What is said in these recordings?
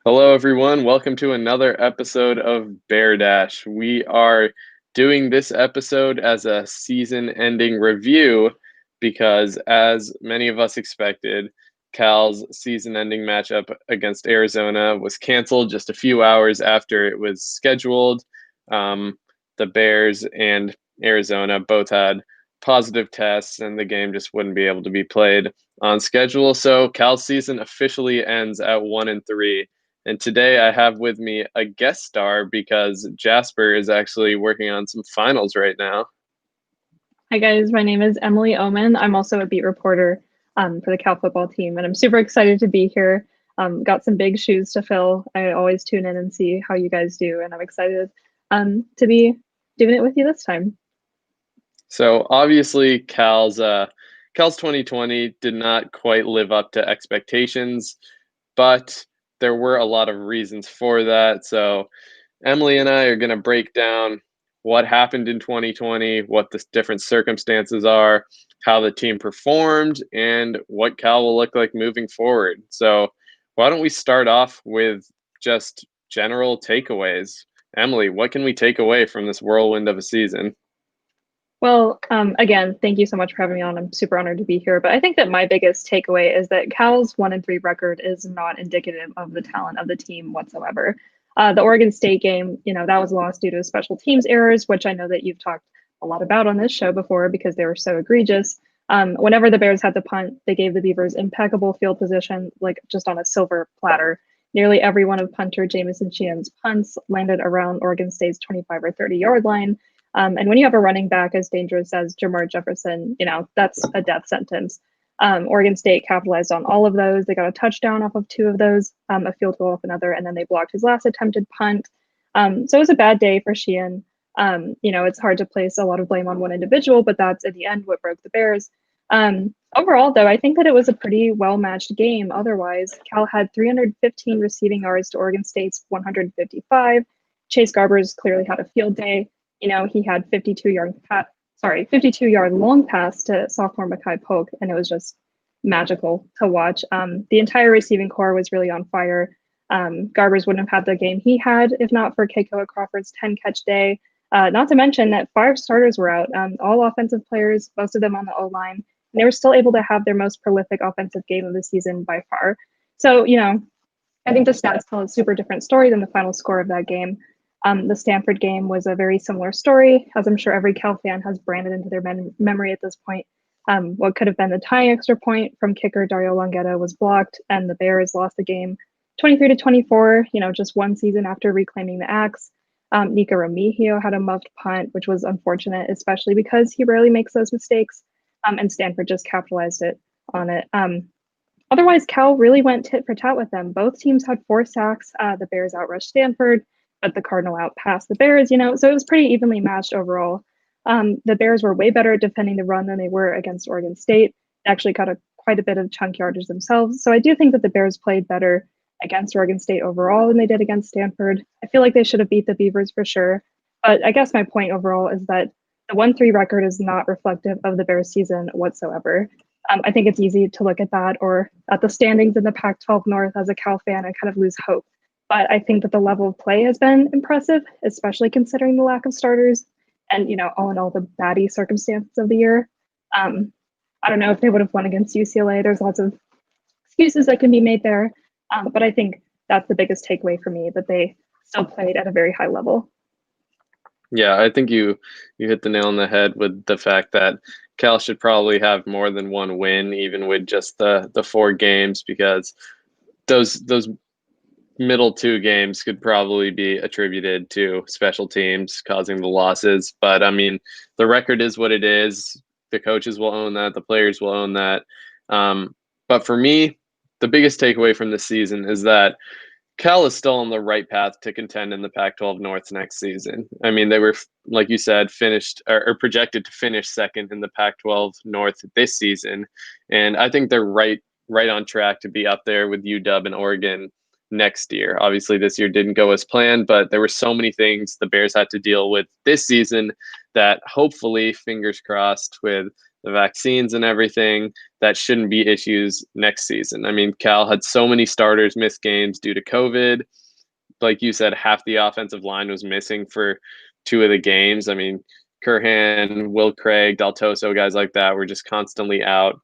Hello, everyone. Welcome to another episode of Bear Dash. We are doing this episode as a season ending review because, as many of us expected, Cal's season ending matchup against Arizona was canceled just a few hours after it was scheduled. The Bears and Arizona both had positive tests, and the game just wouldn't be able to be played on schedule. So Cal's season officially ends at 1-3. And today I have with me a guest star because Jasper is actually working on some finals right now. Hi guys, my name is Emily Oman. I'm also a beat reporter for the Cal football team, and I'm super excited to be here. Got some big shoes to fill. I always tune in and see how you guys do, and I'm excited to be doing it with you this time. So obviously Cal's 2020 did not quite live up to expectations, but there were a lot of reasons for that. So Emily and I are going to break down what happened in 2020, what the different circumstances are, how the team performed, and what Cal will look like moving forward. So, why don't we start off with just general takeaways? Emily, what can we take away from this whirlwind of a season? Well, again, thank you so much for having me on. I'm super honored to be here. But I think that my biggest takeaway is that Cal's 1-3 record is not indicative of the talent of the team whatsoever. The Oregon State game, that was lost due to special teams errors, which I know that you've talked a lot about on this show before because they were so egregious. Whenever the Bears had to punt, they gave the Beavers impeccable field position, like just on a silver platter. Nearly every one of punter Jamison Sheehan's punts landed around Oregon State's 25 or 30-yard line. And when you have a running back as dangerous as Jamar Jefferson, that's a death sentence. Oregon State capitalized on all of those. They got a touchdown off of two of those, a field goal off another, and then they blocked his last attempted punt. So it was a bad day for Sheehan. It's hard to place a lot of blame on one individual, but that's in the end what broke the Bears. Overall, though, I think that it was a pretty well-matched game. Otherwise, Cal had 315 receiving yards to Oregon State's 155. Chase Garbers clearly had a field day. He had 52-yard long pass to sophomore Makai Polk, and it was just magical to watch. The entire receiving core was really on fire. Garbers wouldn't have had the game he had if not for Keikoa Crawford's 10-catch day. Not to mention that 5 starters were out, all offensive players, most of them on the O-line, and they were still able to have their most prolific offensive game of the season by far. So, I think the stats tell a super different story than the final score of that game. The Stanford game was a very similar story, as I'm sure every Cal fan has branded into their memory at this point. What could have been the tying extra point from kicker Dario Longhetta was blocked, and the Bears lost the game 23-24, just one season after reclaiming the axe. Nika Remigio had a muffed punt, which was unfortunate, especially because he rarely makes those mistakes, and Stanford just capitalized on it. Otherwise, Cal really went tit for tat with them. Both teams had 4 sacks. The Bears outrushed Stanford, but the Cardinal outpassed the Bears, so it was pretty evenly matched overall. The Bears were way better at defending the run than they were against Oregon State. They actually got quite a bit of chunk yardage themselves. So I do think that the Bears played better against Oregon State overall than they did against Stanford. I feel like they should have beat the Beavers for sure. But I guess my point overall is that the 1-3 record is not reflective of the Bears season whatsoever. I think it's easy to look at that or at the standings in the Pac-12 North as a Cal fan and kind of lose hope. But I think that the level of play has been impressive, especially considering the lack of starters and, all in all, the baddie circumstances of the year. I don't know if they would have won against UCLA. There's lots of excuses that can be made there. But I think that's the biggest takeaway for me, that they still played at a very high level. Yeah, I think you hit the nail on the head with the fact that Cal should probably have more than one win, even with just the 4 games, because those middle 2 games could probably be attributed to special teams causing the losses. But I mean, the record is what it is. The coaches will own that. The players will own that. But for me, the biggest takeaway from this season is that Cal is still on the right path to contend in the Pac-12 North next season. I mean, they were, like you said, finished or projected to finish second in the Pac-12 North this season, and I think they're right on track to be up there with UW and Oregon next year. Obviously, this year didn't go as planned, but there were so many things the Bears had to deal with this season that hopefully, fingers crossed, with the vaccines and everything, that shouldn't be issues next season. I mean, Cal had so many starters miss games due to COVID. Like you said, half the offensive line was missing for two of the games. I mean, Curhan, Will Craig, Daltoso, guys like that were just constantly out.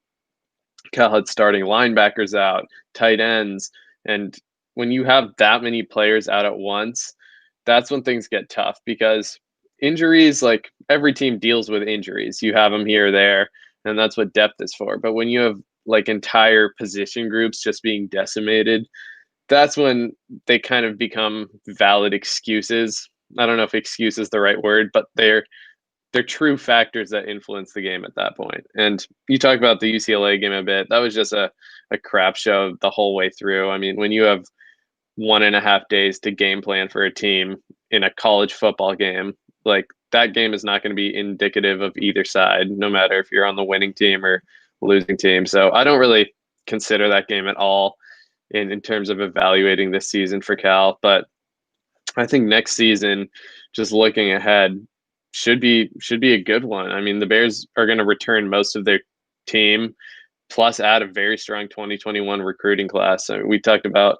Cal had starting linebackers out, tight ends. And when you have that many players out at once, that's when things get tough because injuries, like every team deals with injuries. You have them here or there, and that's what depth is for. But when you have like entire position groups just being decimated, that's when they kind of become valid excuses. I don't know if excuse is the right word, but they're true factors that influence the game at that point. And you talk about the UCLA game a bit. That was just a crap show the whole way through. I mean, when you have 1.5 days to game plan for a team in a college football game, like that game is not going to be indicative of either side, no matter if you're on the winning team or losing team. So I don't really consider that game at all in terms of evaluating this season for Cal. But I think next season, just looking ahead, should be a good one. I mean, the Bears are going to return most of their team, plus add a very strong 2021 recruiting class. So we talked about,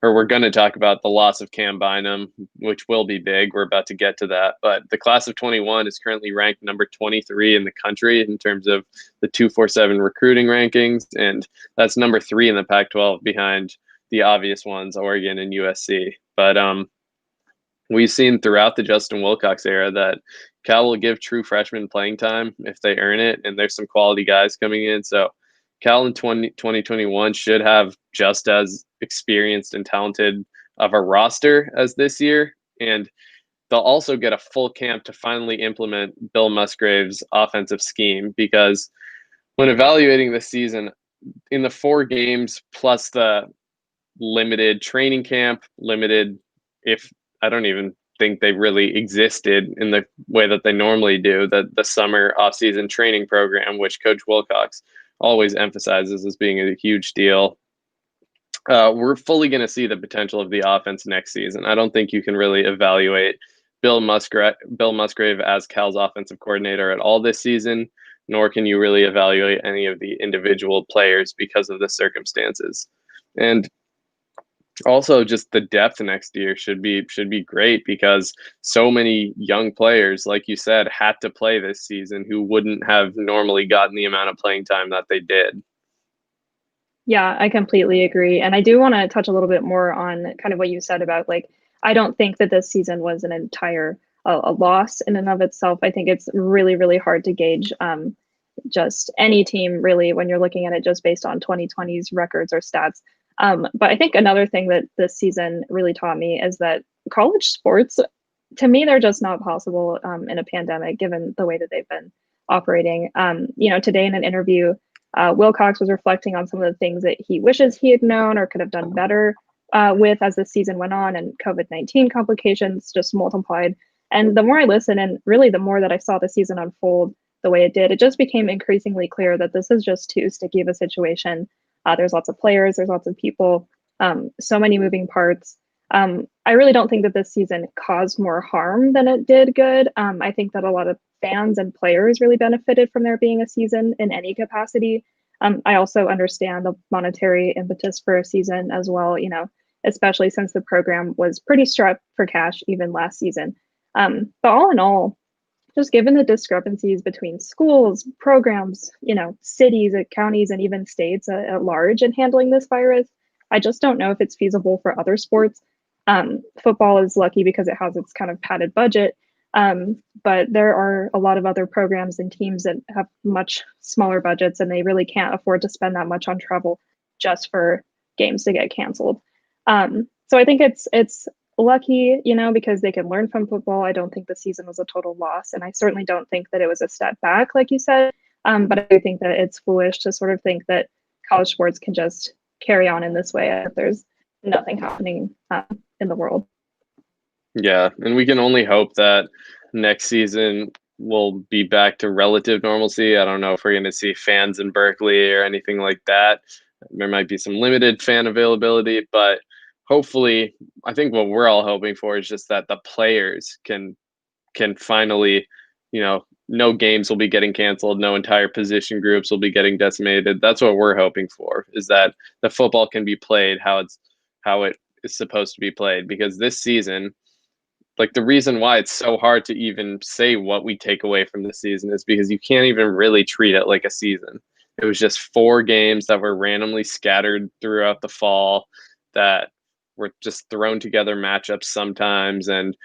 or we're going to talk about the loss of Cam Bynum, which will be big. We're about to get to that. But the class of 21 is currently ranked number 23 in the country in terms of the 247 recruiting rankings. And that's number 3 in the Pac 12 behind the obvious ones, Oregon and USC. But we've seen throughout the Justin Wilcox era that Cal will give true freshmen playing time if they earn it, and there's some quality guys coming in. So Cal in 2021 should have just as experienced and talented of a roster as this year. And they'll also get a full camp to finally implement Bill Musgrave's offensive scheme, because when evaluating this season, in the 4 games plus the limited training camp, limited, if I don't even think they really existed in the way that they normally do, the summer off-season training program, which Coach Wilcox always emphasizes as being a huge deal. We're fully going to see the potential of the offense next season. I don't think you can really evaluate Bill Musgrave as Cal's offensive coordinator at all this season, nor can you really evaluate any of the individual players because of the circumstances. And also just the depth next year should be great, because so many young players, like you said, had to play this season who wouldn't have normally gotten the amount of playing time that they did. Yeah, I completely agree. And I do want to touch a little bit more on kind of what you said about like, I don't think that this season was an entire a loss in and of itself. I think it's really, really hard to gauge just any team really when you're looking at it just based on 2020's records or stats. But I think another thing that this season really taught me is that college sports, to me, they're just not possible in a pandemic, given the way that they've been operating. Today in an interview, Wilcox was reflecting on some of the things that he wishes he had known or could have done better with as the season went on, and COVID-19 complications just multiplied. And the more I listened, and really the more that I saw the season unfold the way it did, it just became increasingly clear that this is just too sticky of a situation. There's lots of players, there's lots of people, so many moving parts. I really don't think that this season caused more harm than it did good. I think that a lot of fans and players really benefited from there being a season in any capacity. I also understand the monetary impetus for a season as well, especially since the program was pretty strapped for cash even last season. But all in all, just given the discrepancies between schools, programs, cities, counties, and even states at large in handling this virus, I just don't know if it's feasible for other sports. Football is lucky because it has its kind of padded budget, but there are a lot of other programs and teams that have much smaller budgets, and they really can't afford to spend that much on travel just for games to get canceled. So I think it's lucky, because they can learn from football. I don't think the season was a total loss, and I certainly don't think that it was a step back, like you said. But I do think that it's foolish to sort of think that college sports can just carry on in this way if there's nothing happening in the world. Yeah, and we can only hope that next season will be back to relative normalcy. I don't know if we're going to see fans in Berkeley or anything like that. There might be some limited fan availability, but hopefully, I think what we're all hoping for is just that the players can finally, no games will be getting canceled, no entire position groups will be getting decimated. That's what we're hoping for, is that the football can be played how it is supposed to be played. Because this season, like, the reason why it's so hard to even say what we take away from the season is because you can't even really treat it like a season. It was just 4 games that were randomly scattered throughout the fall, that were just thrown together matchups sometimes, and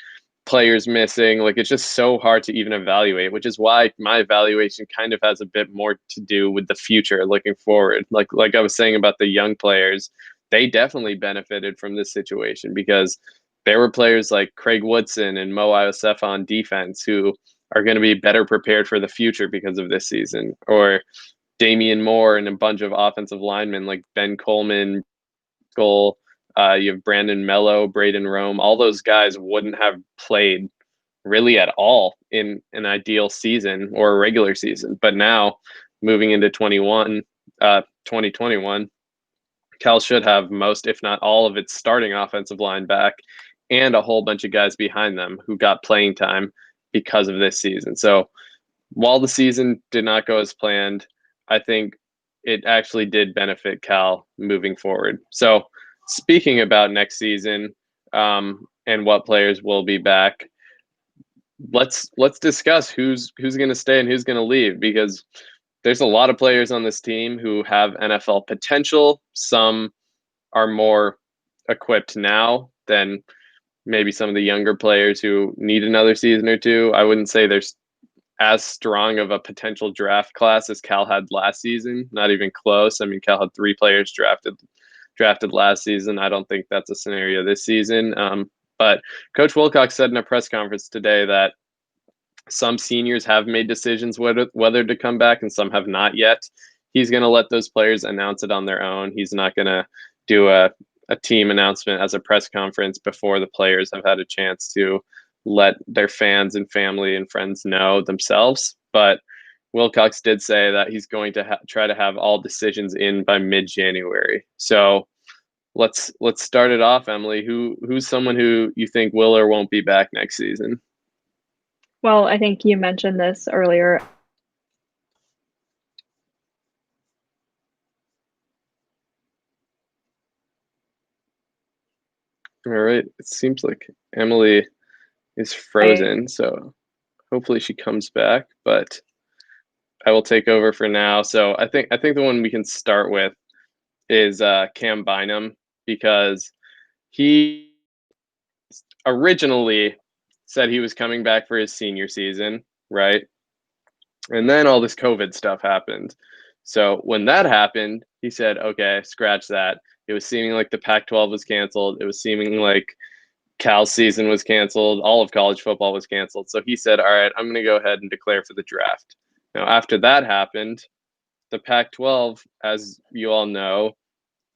players missing. Like, it's just so hard to even evaluate, which is why my evaluation kind of has a bit more to do with the future, looking forward. Like I was saying about the young players, they definitely benefited from this situation, because there were players like Craig Woodson and Mo Iosef on defense who are going to be better prepared for the future because of this season, or Damian Moore and a bunch of offensive linemen like Ben Coleman, Goal. You have Brandon Mello, Braden Rome. All those guys wouldn't have played really at all in an ideal season or a regular season. But now, moving into 2021, Cal should have most, if not all, of its starting offensive line back, and a whole bunch of guys behind them who got playing time because of this season. So while the season did not go as planned, I think it actually did benefit Cal moving forward. So speaking about next season, and what players will be back, let's discuss who's going to stay and who's going to leave, because there's a lot of players on this team who have NFL potential. Some are more equipped now than maybe some of the younger players who need another season or two. I wouldn't say there's as strong of a potential draft class as Cal had last season. Not even close. I mean, Cal had 3 players drafted last season. I don't think that's a scenario this season. But Coach Wilcox said in a press conference today that some seniors have made decisions whether to come back and some have not yet. He's going to let those players announce it on their own. He's not going to do a team announcement as a press conference before the players have had a chance to let their fans and family and friends know themselves. But Wilcox did say that he's going to try to have all decisions in by mid-January. So let's start it off, Emily. Who's someone who you think will or won't be back next season? Well, I think you mentioned this earlier. All right. It seems like Emily is frozen, so hopefully she comes back, but I will take over for now. So I think the one we can start with is Cam Bynum, because he originally said he was coming back for his senior season, right? And then all this COVID stuff happened. So when that happened, he said, okay, scratch that. It was seeming like the Pac 12 was canceled. It was seeming like Cal's season was canceled. All of college football was canceled. So he said, all right, I'm going to go ahead and declare for the draft. Now, after that happened, the Pac 12, as you all know,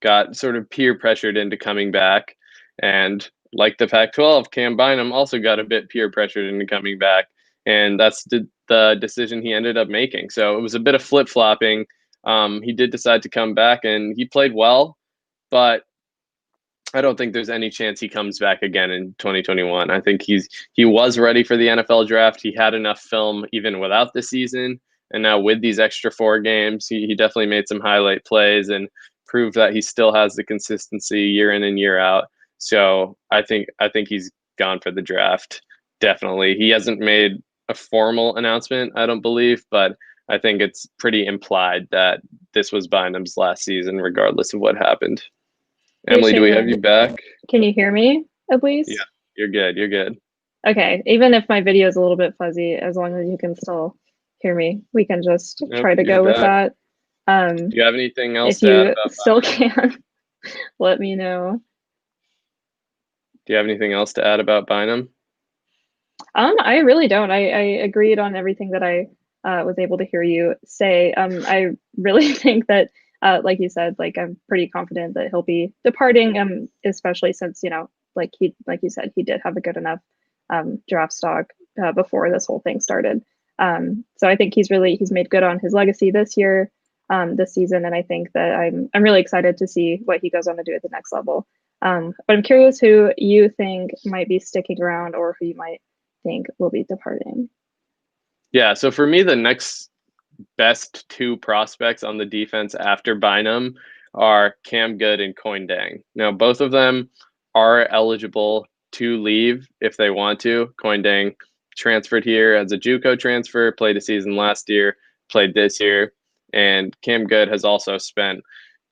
got sort of peer pressured into coming back. And like the Pac 12, Cam Bynum also got a bit peer pressured into coming back. And that's the decision he ended up making. So it was a bit of flip flopping. He did decide to come back and he played well, but I don't think there's any chance he comes back again in 2021. I think he was ready for the NFL draft. He had enough film even without the season. And now with these extra 4 games, he definitely made some highlight plays and proved that he still has the consistency year in and year out. So I think he's gone for the draft. Definitely. He hasn't made a formal announcement, I don't believe, but I think it's pretty implied that this was Bynum's last season, regardless of what happened. Hey, Emily, do we have Shailin, you back? can you hear me at Yeah, least? you're good. You're good. Okay, even if my video is a little bit fuzzy, as long as you can still hear me, we can just Nope, try to you're go with back. that. Do you have anything else If to add you about still Bynum? can, let me know. Do you have anything else to add about Bynum? I really don't. I agreed on everything that I was able to hear you say. I really think that, like you said, like I'm pretty confident that he'll be departing. Especially since like you said, he did have a good enough draft stock before this whole thing started. So I think he's made good on his legacy this year, this season, and I think that I'm really excited to see what he goes on to do at the next level. But I'm curious who you think might be sticking around or who you might think will be departing. Yeah, so for me, the next best two prospects on the defense after Bynum are Cam Good and Coin Dang. Now, both of them are eligible to leave if they want to. Coin Dang transferred here as a JUCO transfer, played a season last year, played this year, and Cam Good has also spent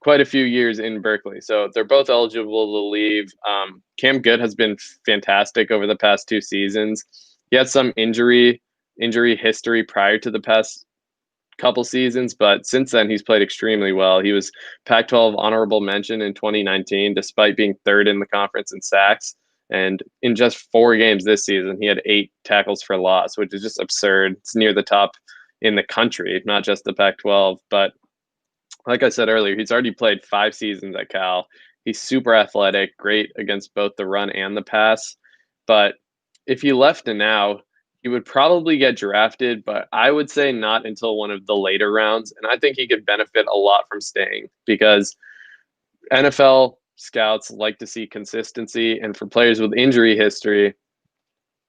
quite a few years in Berkeley. So they're both eligible to leave. Cam Good has been fantastic over the past two seasons. He had some injury history prior to the past couple seasons, but since then he's played extremely well. He was Pac-12 honorable mention in 2019, despite being third in the conference in sacks. And in just 4 games this season, he had 8 tackles for loss, which is just absurd. It's near the top in the country, not just the Pac-12. But like I said earlier, he's already played 5 seasons at Cal. He's super athletic, great against both the run and the pass. But if he left now, he would probably get drafted, but I would say not until one of the later rounds. And I think he could benefit a lot from staying because NFL scouts like to see consistency. And for players with injury history,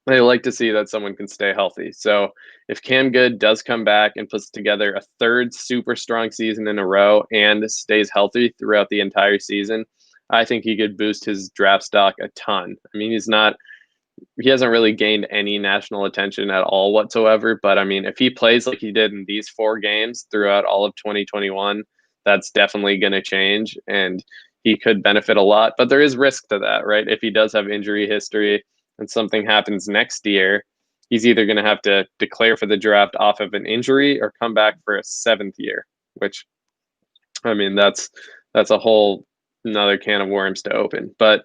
they like to see that someone can stay healthy. So if Cam Good does come back and puts together a third super strong season in a row and stays healthy throughout the entire season, I think he could boost his draft stock a ton. I mean, he hasn't really gained any national attention at all whatsoever. But I mean, if he plays like he did in these 4 games throughout all of 2021, that's definitely going to change and he could benefit a lot. But there is risk to that, right? If he does have injury history and something happens next year, he's either going to have to declare for the draft off of an injury or come back for a 7th year, which I mean, that's a whole another can of worms to open. But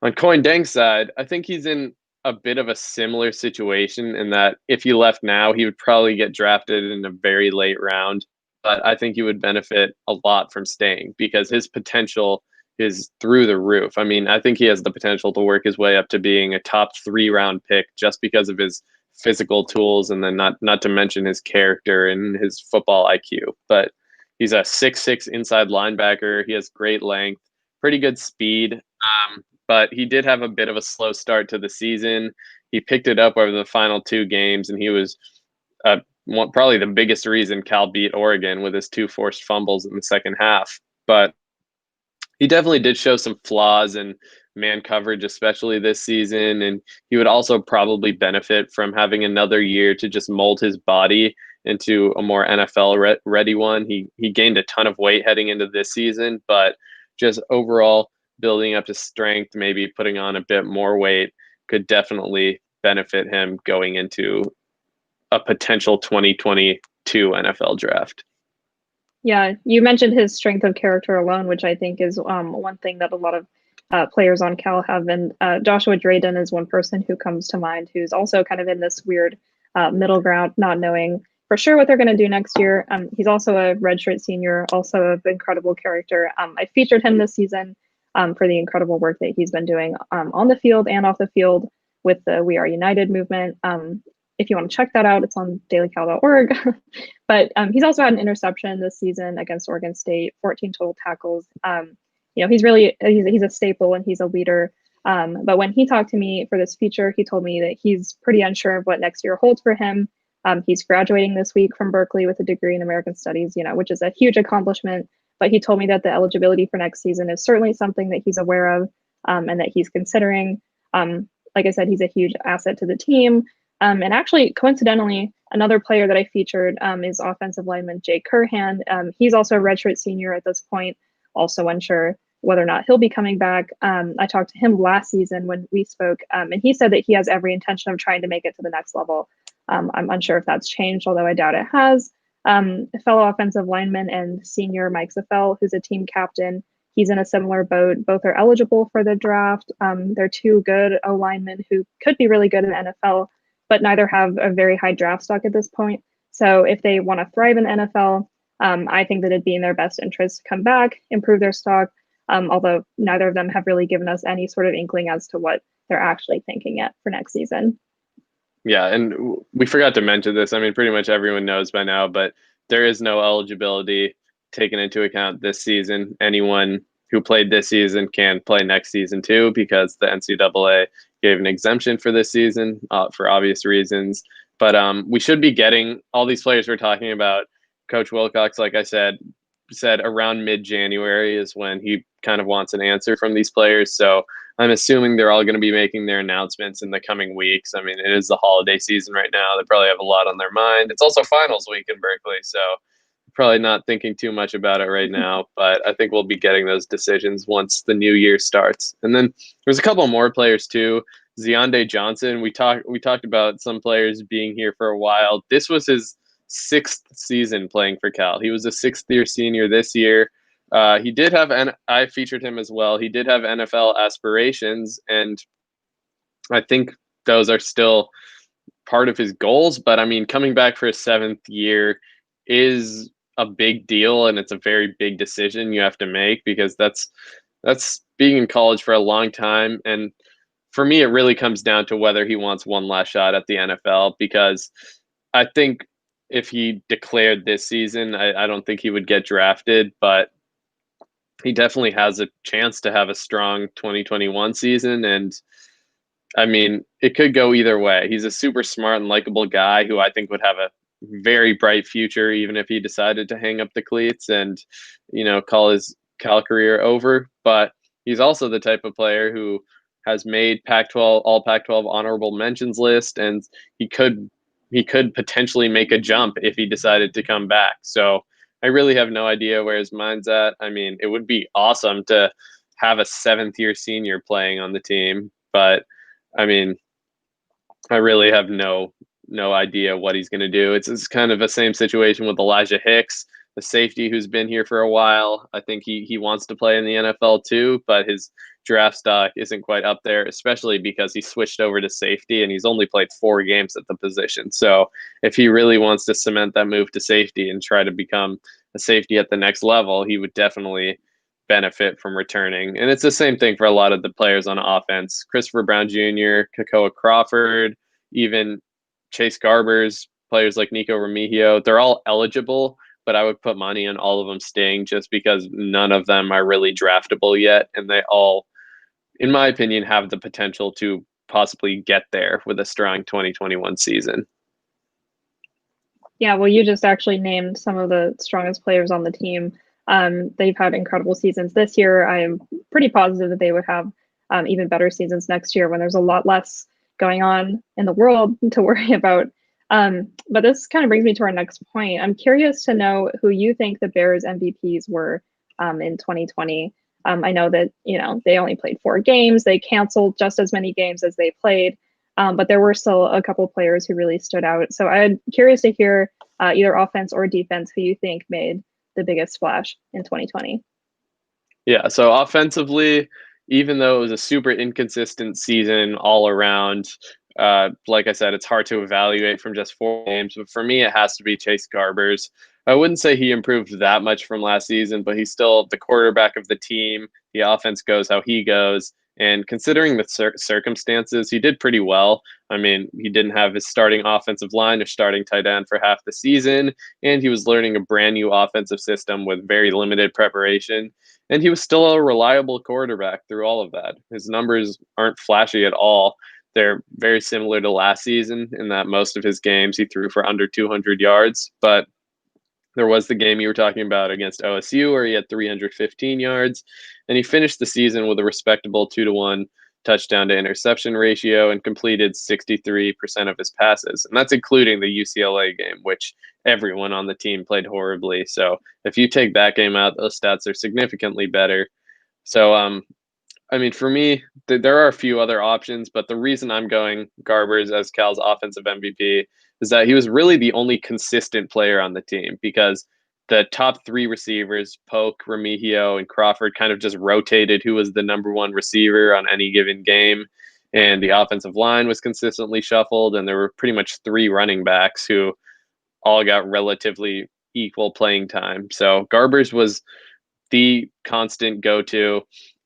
on Coin Deng's side, I think he's in a bit of a similar situation in that if he left now, he would probably get drafted in a very late round. But I think he would benefit a lot from staying because his potential is through the roof. I mean, I think he has the potential to work his way up to being a top 3 round pick just because of his physical tools and then not to mention his character and his football IQ. But he's a 6'6" inside linebacker. He has great length, pretty good speed. But he did have a bit of a slow start to the season. He picked it up over the final 2 games, and he was probably the biggest reason Cal beat Oregon with his 2 forced fumbles in the second half. But he definitely did show some flaws in man coverage, especially this season. And he would also probably benefit from having another year to just mold his body into a more NFL ready one. He gained a ton of weight heading into this season, but just overall building up his strength, maybe putting on a bit more weight could definitely benefit him going into a potential 2022 NFL draft. Yeah, you mentioned his strength of character alone, which I think is one thing that a lot of players on Cal have. And Joshua Drayden is one person who comes to mind who's also kind of in this weird middle ground, not knowing for sure what they're going to do next year. He's also a redshirt senior, also of incredible character. I featured him this season for the incredible work that he's been doing on the field and off the field with the We Are United movement. If you want to check that out, it's on dailycal.org. But he's also had an interception this season against Oregon State, 14 total tackles. He's a staple and he's a leader. But when he talked to me for this feature, he told me that he's pretty unsure of what next year holds for him. He's graduating this week from Berkeley with a degree in American Studies, which is a huge accomplishment. But he told me that the eligibility for next season is certainly something that he's aware of and that he's considering. Like I said, he's a huge asset to the team. And actually, coincidentally, another player that I featured is offensive lineman Jay Curhan. He's also a redshirt senior at this point, also unsure whether or not he'll be coming back. I talked to him last season when we spoke, and he said that he has every intention of trying to make it to the next level. I'm unsure if that's changed, although I doubt it has. Fellow offensive lineman and senior Mike Zafel, who's a team captain, he's in a similar boat. Both are eligible for the draft. They're 2 good O linemen who could be really good in the NFL, but neither have a very high draft stock at this point. So if they want to thrive in the NFL, I think that it'd be in their best interest to come back, improve their stock, although neither of them have really given us any sort of inkling as to what they're actually thinking yet for next season. Yeah, and we forgot to mention this. I mean, pretty much everyone knows by now, but there is no eligibility taken into account this season. Anyone who played this season can play next season too because the NCAA gave an exemption for this season for obvious reasons. But we should be getting all these players we're talking about. Coach Wilcox, like I said around mid-January is when he kind of wants an answer from these players. So I'm assuming they're all going to be making their announcements in the coming weeks. I mean, it is the holiday season right now. They probably have a lot on their mind. It's also finals week in Berkeley, so probably not thinking too much about it right now, but I think we'll be getting those decisions once the new year starts. And then there's a couple more players too. Zionde Johnson, we talked about some players being here for a while. This was his sixth season playing for Cal. He was a sixth-year senior this year. He did have, and I featured him as well. He did have NFL aspirations, and I think those are still part of his goals. But I mean, coming back for his seventh year is a big deal, and it's a very big decision you have to make because that's being in college for a long time. And for me, it really comes down to whether he wants one last shot at the NFL because I think if he declared this season, I don't think he would get drafted, but he definitely has a chance to have a strong 2021 season. And I mean, it could go either way. He's a super smart and likable guy who I think would have a very bright future, even if he decided to hang up the cleats and, call his Cal career over. But he's also the type of player who has made Pac-12 all Pac-12 honorable mentions list, and he could potentially make a jump if he decided to come back. So I really have no idea where his mind's at. I mean, it would be awesome to have a seventh-year senior playing on the team, but I mean, I really have no idea what he's going to do. It's kind of the same situation with Elijah Hicks, the safety who's been here for a while. I think he wants to play in the NFL too, but his draft stock isn't quite up there, especially because he switched over to safety and he's only played 4 games at the position. So if he really wants to cement that move to safety and try to become a safety at the next level, he would definitely benefit from returning. And it's the same thing for a lot of the players on offense. Christopher Brown Jr., Kakoa Crawford, even Chase Garbers, players like Nico Remigio, they're all eligible, but I would put money on all of them staying just because none of them are really draftable yet. And they all, in my opinion, have the potential to possibly get there with a strong 2021 season. Yeah, well, you just actually named some of the strongest players on the team. They've had incredible seasons this year. I am pretty positive that they would have even better seasons next year when there's a lot less going on in the world to worry about. But this kind of brings me to our next point. I'm curious to know who you think the Bears MVPs were in 2020. I know that they only played 4 games. They canceled just as many games as they played, but there were still a couple players who really stood out. So I'm curious to hear either offense or defense who you think made the biggest splash in 2020. Yeah, so offensively, even though it was a super inconsistent season all around, like I said, it's hard to evaluate from just 4 games. But for me, it has to be Chase Garbers. I wouldn't say he improved that much from last season, but he's still the quarterback of the team. The offense goes how he goes. And considering the circumstances, he did pretty well. I mean, he didn't have his starting offensive line or starting tight end for half the season, and he was learning a brand new offensive system with very limited preparation. And he was still a reliable quarterback through all of that. His numbers aren't flashy at all. They're very similar to last season in that most of his games he threw for under 200 yards. But there was the game you were talking about against OSU where he had 315 yards, and he finished the season with a respectable 2-to-1 touchdown to interception ratio and completed 63% of his passes. And that's including the UCLA game, which everyone on the team played horribly. So if you take that game out, those stats are significantly better. So, I mean, for me, there are a few other options, but the reason I'm going Garbers as Cal's offensive MVP is that he was really the only consistent player on the team because the top 3 receivers, Polk, Remigio, and Crawford, kind of just rotated who was the number 1 receiver on any given game. And the offensive line was consistently shuffled, and there were pretty much 3 running backs who all got relatively equal playing time. So Garbers was the constant go-to.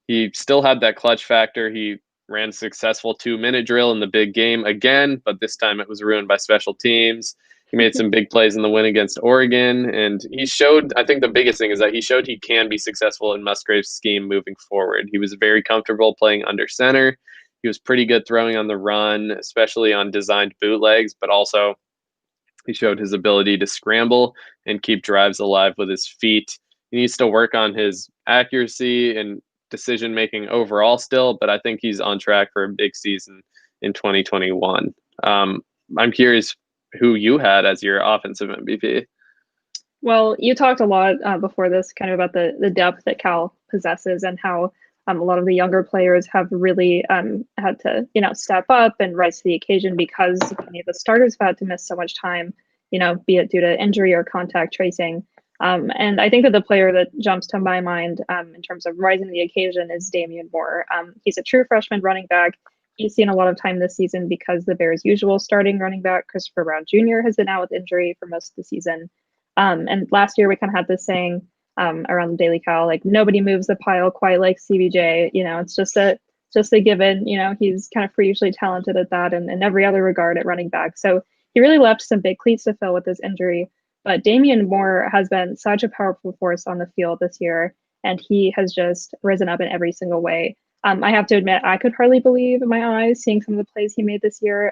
He still had that clutch factor. He ran a successful 2-minute drill in the big game again, but this time it was ruined by special teams. He made some big plays in the win against Oregon, and he showed, I think the biggest thing is that he showed he can be successful in Musgrave's scheme moving forward. He was very comfortable playing under center. He was pretty good throwing on the run, especially on designed bootlegs, but also He showed his ability to scramble and keep drives alive with his feet. He needs to work on his accuracy and decision making overall still, but I think he's on track for a big season in 2021. Um, I'm curious who you had as your offensive MVP. Well, you talked a lot before this kind of about the depth that Cal possesses and how a lot of the younger players have really had to, step up and rise to the occasion because many of the starters have had to miss so much time, be it due to injury or contact tracing. And I think that the player that jumps to my mind in terms of rising to the occasion is Damian Moore. He's a true freshman running back. He's seen a lot of time this season because the Bears' usual starting running back, Christopher Brown Jr., has been out with injury for most of the season. And last year we kind of had this saying around the Daily Cal, like nobody moves the pile quite like CBJ. It's just a given. He's kind of freakishly talented at that and in every other regard at running back. So he really left some big cleats to fill with his injury. But Damian Moore has been such a powerful force on the field this year, and he has just risen up in every single way. I have to admit, I could hardly believe my eyes seeing some of the plays he made this year.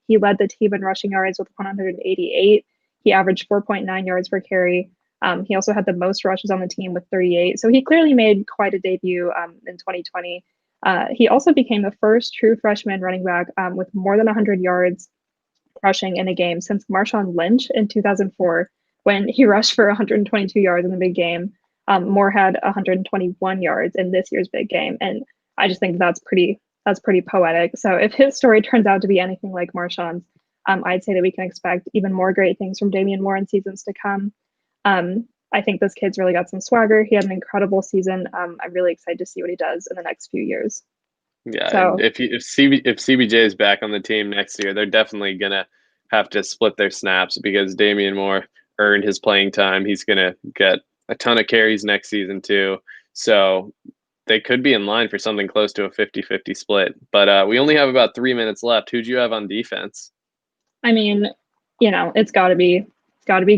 He led the team in rushing yards with 188. He averaged 4.9 yards per carry. He also had the most rushes on the team with 38. So he clearly made quite a debut in 2020. He also became the first true freshman running back with more than 100 yards rushing in a game since Marshawn Lynch in 2004, when he rushed for 122 yards in the big game. Moore had 121 yards in this year's big game, and I just think that's pretty poetic. So if his story turns out to be anything like Marshawn's, I'd say that we can expect even more great things from Damian Moore in seasons to come. I think this kid's really got some swagger. He had an incredible season. I'm really excited to see what he does in the next few years. Yeah, So and if CBJ is back on the team next year, they're definitely gonna have to split their snaps because Damian Moore earned his playing time. He's gonna get a ton of carries next season too. So they could be in line for something close to a 50-50 split. But we only have about 3 minutes left. Who do you have on defense? I mean, it's got to be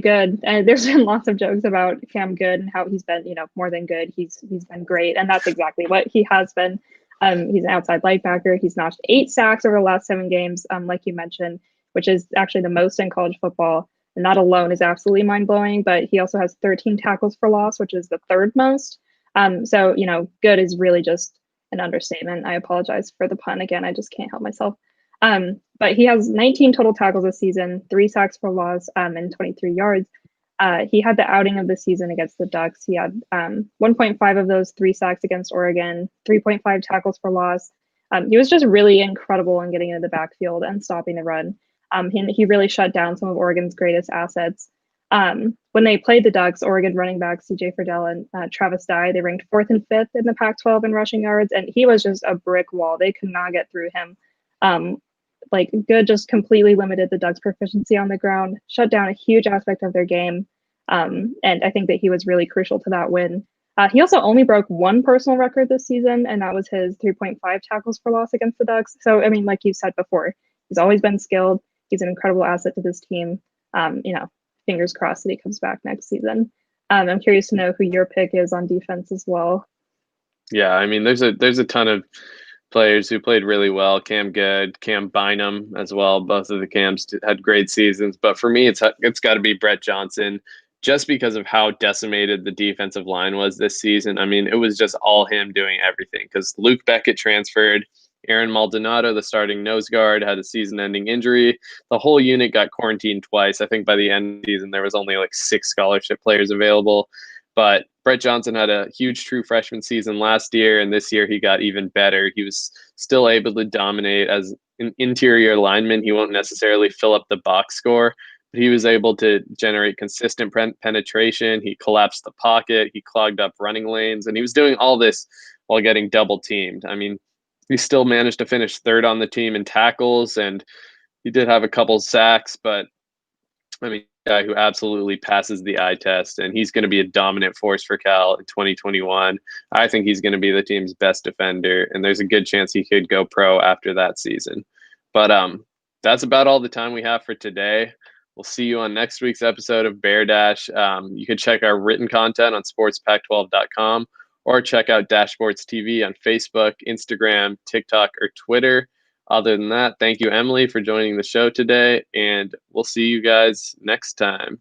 good. And there's been lots of jokes about Cam Good and how he's been, more than good. He's been great, and that's exactly what he has been. He's an outside linebacker. He's notched 8 sacks over the last 7 games, like you mentioned, which is actually the most in college football. And that alone is absolutely mind blowing. But he also has 13 tackles for loss, which is the 3rd most. So good is really just an understatement. I apologize for the pun again. I just can't help myself. But he has 19 total tackles this season, 3 sacks for loss, and 23 yards. He had the outing of the season against the Ducks. He had 1.5 of those 3 sacks against Oregon, 3.5 tackles for loss. He was just really incredible in getting into the backfield and stopping the run. He really shut down some of Oregon's greatest assets. When they played the Ducks, Oregon running backs CJ Friedel and Travis Dye, they ranked 4th and 5th in the Pac-12 in rushing yards, and he was just a brick wall. They could not get through him. Good just completely limited the Ducks' proficiency on the ground, shut down a huge aspect of their game, and I think that he was really crucial to that win. He also only broke one personal record this season, and that was his 3.5 tackles for loss against the Ducks. So, I mean, like you said before, he's always been skilled. He's an incredible asset to this team. Fingers crossed that he comes back next season. I'm curious to know who your pick is on defense as well. Yeah, I mean, there's a ton of players who played really well. Cam Good, Cam Bynum as well. Both of the Cams had great seasons. But for me, it's got to be Brett Johnson, just because of how decimated the defensive line was this season. I mean, it was just all him doing everything because Luke Beckett transferred. Aaron Maldonado, the starting nose guard, had a season-ending injury. The whole unit got quarantined twice. I think by the end of the season, there was only like 6 scholarship players available. But Brett Johnson had a huge true freshman season last year, and this year he got even better. He was still able to dominate as an interior lineman. He won't necessarily fill up the box score, but he was able to generate consistent penetration. He collapsed the pocket. He clogged up running lanes, and he was doing all this while getting double teamed. I mean, he still managed to finish 3rd on the team in tackles, and he did have a couple sacks, but I mean, guy who absolutely passes the eye test, and he's going to be a dominant force for Cal in 2021. I think he's going to be the team's best defender, and there's a good chance he could go pro after that season. But that's about all the time we have for today. We'll see you on next week's episode of Bear Dash. You can check our written content on sportspac12.com or check out Dashboards TV on Facebook, Instagram, TikTok, or Twitter. Other than that, thank you, Emily, for joining the show today, and we'll see you guys next time.